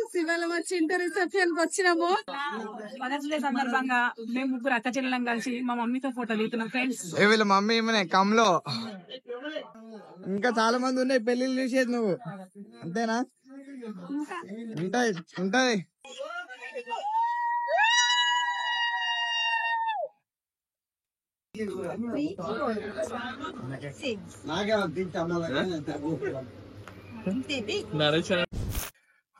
Friends, ఇవాళ మా Chintu reception కి వచ్చినాము. మదర్స్ డే సందర్భంగా మేము ముగ్గురు అక్క చెల్లెలం కలిసి మా మమ్మీతో ఫోటో దిగుతున్నాం ఫ్రెండ్స్. వీళ్ళ మమ్మీ కమ్లో ఇంకా చాలా మంది ఉన్నాయి పెళ్లిళ్ళు చూసేది నువ్వు అంతేనా? ఉంటాయి ఉంటది.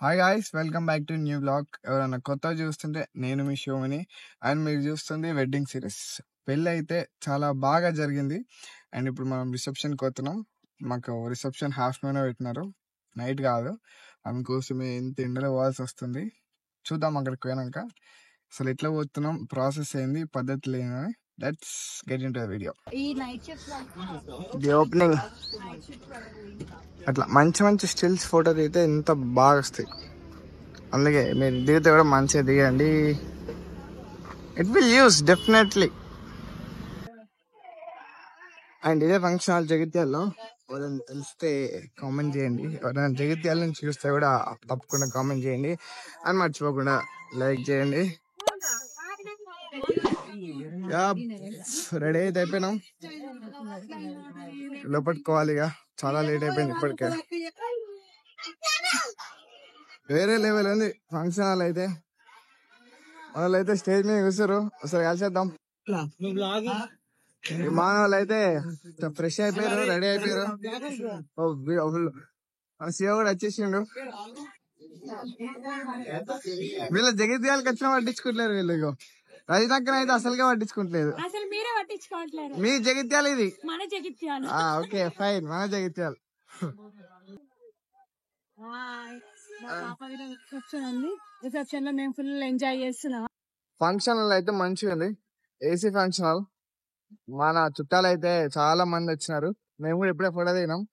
Hi guys, welcome back to new blog. ఎవరైనా కొత్త చూస్తుంటే నేను మీ షోని, అండ్ మీరు చూస్తుంది వెడ్డింగ్ సిరీస్. పెళ్ళి అయితే చాలా బాగా జరిగింది అండ్ ఇప్పుడు మనం రిసెప్షన్కి వస్తున్నాం. మాకు రిసెప్షన్ హాఫ్టర్నూన్ పెట్టినారు, నైట్ కాదు. అందుకోసమే ఇంత ఎండలో పోవాల్సి వస్తుంది. చూద్దాం అక్కడికి పోయినాక అసలు ఎట్లా పోతున్నాం, ప్రాసెస్ ఏంది, పద్ధతులు ఏంది. Let's get into the video. The opening అట్లా మంచి మంచి స్టిల్స్ ఫోటో దిగితే ఎంత బాగా వస్తాయి. అందుకే మీరు దిగితే కూడా మంచిగా దిగండి, it will use definitely. And ఇదే ఫంక్షన్ హాల్ జగిత్యాలలో. ఎవరైనా తెలిస్తే కామెంట్ చేయండి. ఎవరైనా జగిత్యాల నుంచి చూస్తే కూడా తప్పకుండా కామెంట్ చేయండి అని మర్చిపోకుండా లైక్ చేయండి. రెడీ అయితే అయిపోయినాం, లోపట్టుకోవాలి. ఇక చాలా లేట్ అయిపోయింది ఇప్పటికే. వేరే లెవెల్ ఉంది ఫంక్షన్ హాల్ అయితే. వాళ్ళైతే స్టేజ్ మీద కూర్చోరు, ఒకసారి కలిసేద్దాం. విమానం వాళ్ళు అయితే ఫ్రెష్ అయిపోయారు, రెడీ అయిపోయారు. మన శివ కూడా వచ్చేసిండు. వీళ్ళ జగిత్యాలకు వచ్చినా పట్టించుకుంటలేరు వీళ్ళు. ఇగో రజనక్కన అయితే అసలుగా పట్టించుకుంటలేదు. మీ జగిత్యాల ఇది? ఓకే ఫైన్, మన జగిత్యాల. రిసెప్షన్ లో మేము ఫుల్ ఎంజాయ్ చేస్తున్నాం. ఫంక్షన్ హాల్ అయితే మంచిగా ఉంది, ఏసీ ఫంక్షన్ హాల్. మన చుట్టాలు అయితే చాలా మంది వచ్చినారు. మేము కూడా ఇప్పుడే ఫోటో దిగినాం.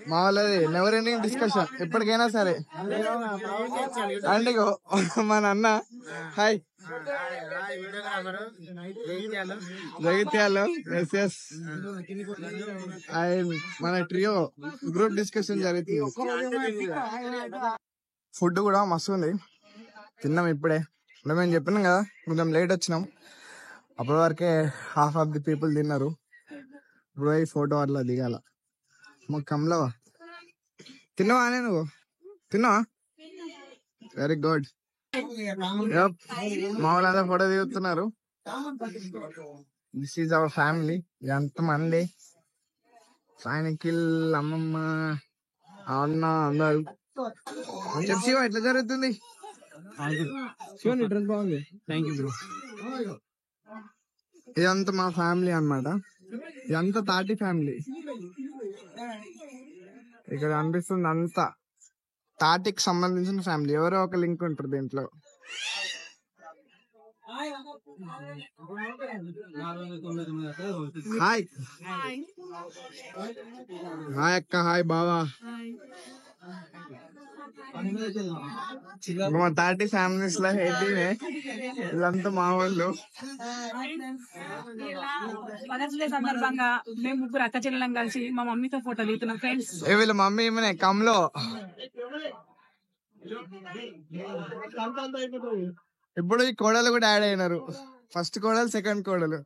మా వాళ్ళది నెవర్ ఎండింగ్ డిస్కషన్ ఎప్పటికైనా సరే. అండ్ మన అన్న హాయ్ జగిత్యాల. మన ట్రియో గ్రూప్ డిస్కషన్ జరుగుతుంది. ఫుడ్ కూడా మస్తు ఉంది, తిన్నాం ఇప్పుడే. మేము చెప్పినాం కదా కొంచెం లేట్ వచ్చినాం, అప్పటి వరకే హాఫ్ ఆఫ్ ది పీపుల్ తిన్నారు. ఇప్పుడు ఈ ఫోటో అట్లా దిగాల. మా కమలో తిన్నావా? నువ్వు తిన్నావా? Very good. మా వాళ్ళంతా ఫోటో దిగుతున్నారు. This is our family. ఎంతమంది సాయనికిల్, అమ్మమ్మ, అన్న అందరు. చెప్పి శివ ఎట్లా జరుగుతుంది? డ్రెస్ బాగుంది, థ్యాంక్ యూ బ్రో. ఇదంతా మా ఫ్యామిలీ అన్నమాట. ఇదంతా తాటి ఫ్యామిలీ. ఇక్కడ అనిపిస్తుంది అంతా తాటికి సంబంధించిన ఫ్యామిలీ. ఎవరో ఒక లింక్ ఉంటారు దీంట్లో. హాయ్ హాయ్ అక్క, హాయ్ బావా. మా తాటి ఫ్యామిలీస్ లో హెడ్డీనే వీళ్ళంతా మా వాళ్ళు. మదర్స్ డే సందర్భంగా మేము ముగ్గురు అక్క చెల్లెలం కలిసి మా మమ్మీతో ఫోటో దిగుతున్నాం ఫ్రెండ్స్. వీళ్ళ మమ్మీ కమ్లో. ఇప్పుడు ఈ కోడలు కూడా యాడ్ అయినారు. ఫస్ట్ కోడలు, సెకండ్ కోడలు.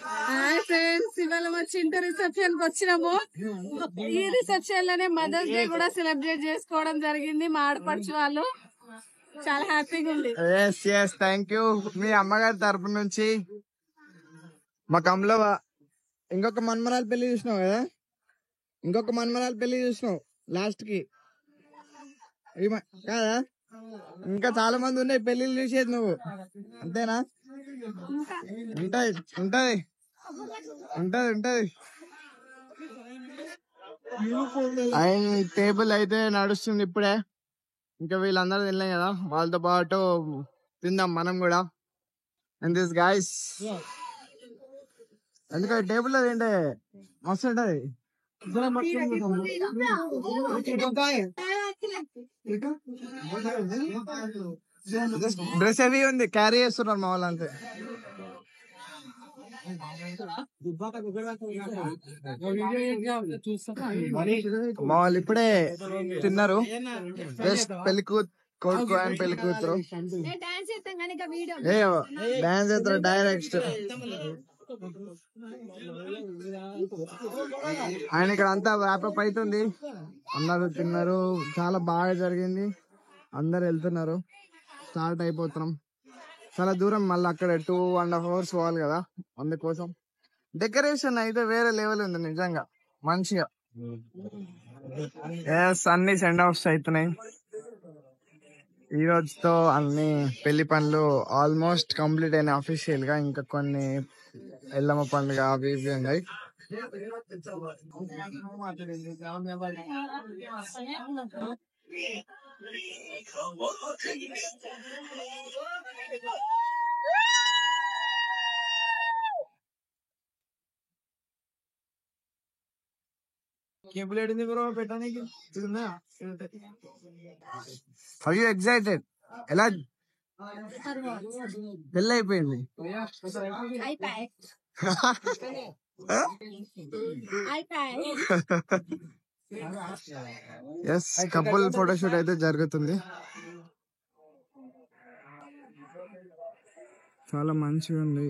హాయ్ ఫ్రెండ్స్, ఇవాళ మా చింటూ రిసెప్షన్ కి వచ్చినాము. ఈ రిసెప్షన్ లోనే మదర్స్ డే కూడా సెలబ్రేట్ చేసుకోవడం జరిగింది. మా ఆడపడుచు వాళ్ళు చాలా హ్యాపీగా ఉంది. Thank you. మీ అమ్మగారి తరపు నుంచి మా కమ్లో ఇంకొక మన్మరాలు పెళ్లి చూసినావు కదా, ఇంకొక మన్మరాలు పెళ్లి చూసినావు లాస్ట్ కి కాదా? ఇంకా చాలా మంది ఉన్నాయి పెళ్లిళ్ళు చూసేది నువ్వు అంతేనా? ఉంటది ఉంటది ఉంటది ఉంటది. అండ్ టేబుల్ అయితే నడుస్తుంది ఇప్పుడే. ఇంకా వీళ్ళందరూ తినలేం కదా, వాళ్ళతో పాటు తిందాం మనం కూడా. అండ్ దిస్ గైస్ ఎందుకంటే టేబుల్ లో తింటే మస్తు ఉంటది. డ్రెస్ హెవీ ఉంది, క్యారీ చేస్తున్నారు మా వాళ్ళంతే. మా వాళ్ళు ఇప్పుడే తిన్నారు. జస్ట్ పెళ్లి కొడుకు అండ్ పెళ్లి కూతురు డాన్స్ చేస్తారు డైరెక్ట్. ఆయన ఇక్కడ అంతా వ్యాపప్ అవుతుంది. అందరూ తిన్నారు, చాలా బాగా జరిగింది. అందరు వెళ్తున్నారు, స్టార్ట్ అయిపోతున్నాం. చాలా దూరం, మళ్ళీ అక్కడ 2.5 hours పోవాలి కదా. అందుకోసం డెకరేషన్ అయితే వేరే లెవెల్ ఉంది నిజంగా, మంచిగా. అన్ని సెండ్ ఆఫ్స్ అవుతున్నాయి. ఈ రోజుతో అన్ని పెళ్లి పనులు ఆల్మోస్ట్ కంప్లీట్ అయినాయి అఫీషియల్ గా. ఇంకా కొన్ని ఎల్లమ్మ పండుగ అవి ఇవి ఉన్నాయి. Are you excited? ఎలా పెళ్ళి అయిపోయింది. ఎస్, కపుల్ ఫోటోషూట్ అయితే జరుగుతుంది. చాలా మంచిగా ఉంది.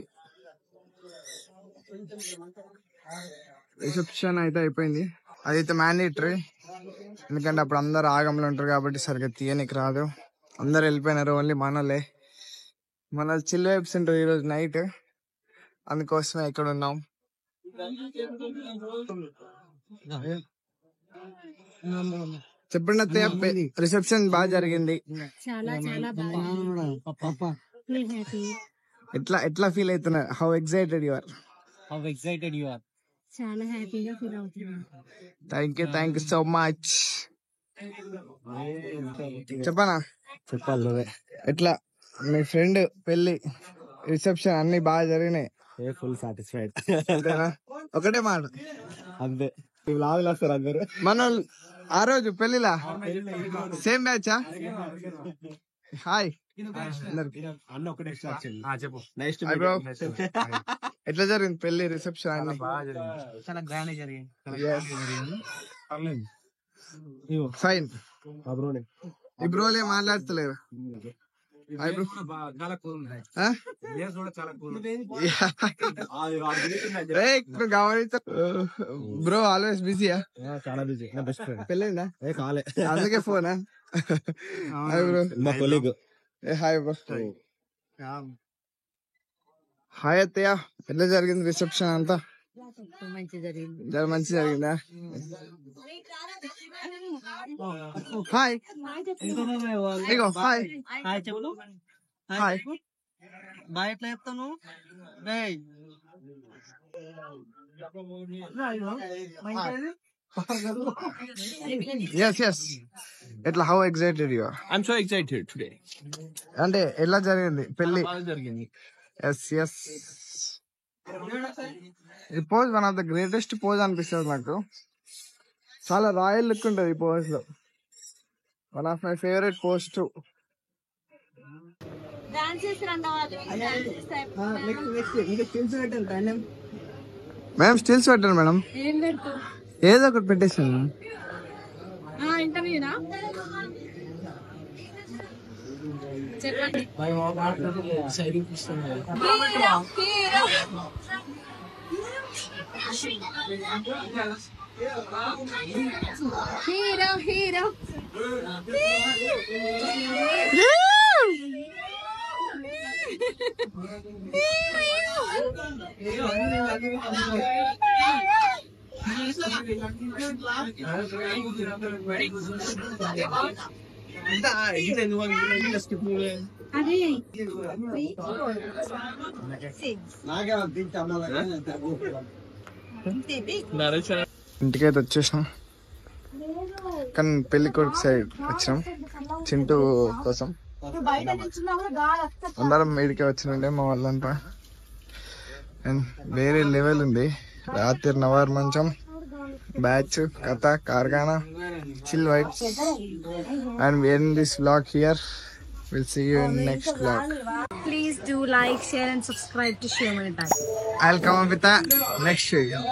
రిసెప్షన్ అయితే అయిపోయింది. అదైతే మ్యాండేటరీ, ఎందుకంటే అప్పుడు అందరు ఆగంలో ఉంటారు కాబట్టి సరిగ్గా తీయనికి రాదు. అందరు వెళ్ళిపోయినారు, ఓన్లీ మనలే. మన చిల్ వైబ్స్ ఉంటారు ఈరోజు నైట్, అందుకోసమే ఇక్కడ ఉన్నాం. చెప్పండి అత్తయ్య, రిసెప్షన్ బాగా జరిగింది. ఎట్లా ఫీల్ అవుతున్నారు? How excited you are? చాలా హ్యాపీగా ఫీల్ అవుతున్నాను. Thank you so much. చెప్పనా? చెప్పాలి. ఎట్లా మీ ఫ్రెండ్ పెళ్లి రిసెప్షన్ అన్ని బాగా జరిగినాయి? Full satisfied. ఒకటే మాట, అంతే. లాగులు వస్తారు అందరు. మన ఆ రోజు పెళ్లిలా సేమ్ బ్యాచా? హాయ్ అన్న ఒకటే చెప్పు. ఎట్లా జరిగింది పెళ్లి రిసెప్షన్? అన్ని చాలా గ్రాండ్ జరిగింది. ఫైన్. ఈ బ్రోలే మాట్లాడతలేరు. Bro always బిజీయా? చాలా బిజీ. నా బెస్ట్ ఫ్రెండ్ పెళ్ళైందా? కాలే, అందుకే ఫోనా? Hi bro. మా కొలీగ్. Hi bro. హాయ్ అత్తయ్య, ఎట్లా జరిగింది రిసెప్షన్ అంతా? మంచి జరిగిందా? హాయ్. ఇగో హాయ్. హాయ్. బాయ్ ఎట్లా చెప్తాను? ఎస్ ఎట్లా, how excited you are? I'm so excited today. అంటే ఎలా జరిగింది పెళ్లి? జరిగింది. ఎస్ ఈ pose one of the greatest pose అనిపిస్తుంది నాకు. చాలా రాయల్ లుక్ ఉంటుంది ఈ పోజ్ లో. One of my favourite pose too. Madam stills పెట్టండి మేడం, ఏదో ఒకటి పెట్టేసాను. ఇంటర్వ్యూనా? చెప్పండి. హీరో ఇంటికైతే వచ్చేసినాం, కానీ పెళ్లి కొడుకు సైడ్ వచ్చినాం చింటూ కోసం. అందరం మీడికే వచ్చినండే మా వాళ్ళంతా. అండ్ వేరే లెవెల్ ఉంది. రాత్రి నవార్ మంచం, బ్యాచ్, కథ, కార్ఖానా, chill vibes. And we end this vlog here. We'll see you in next vlog. Please do like, share and subscribe to Shivamani Time. I'll come up with the next video.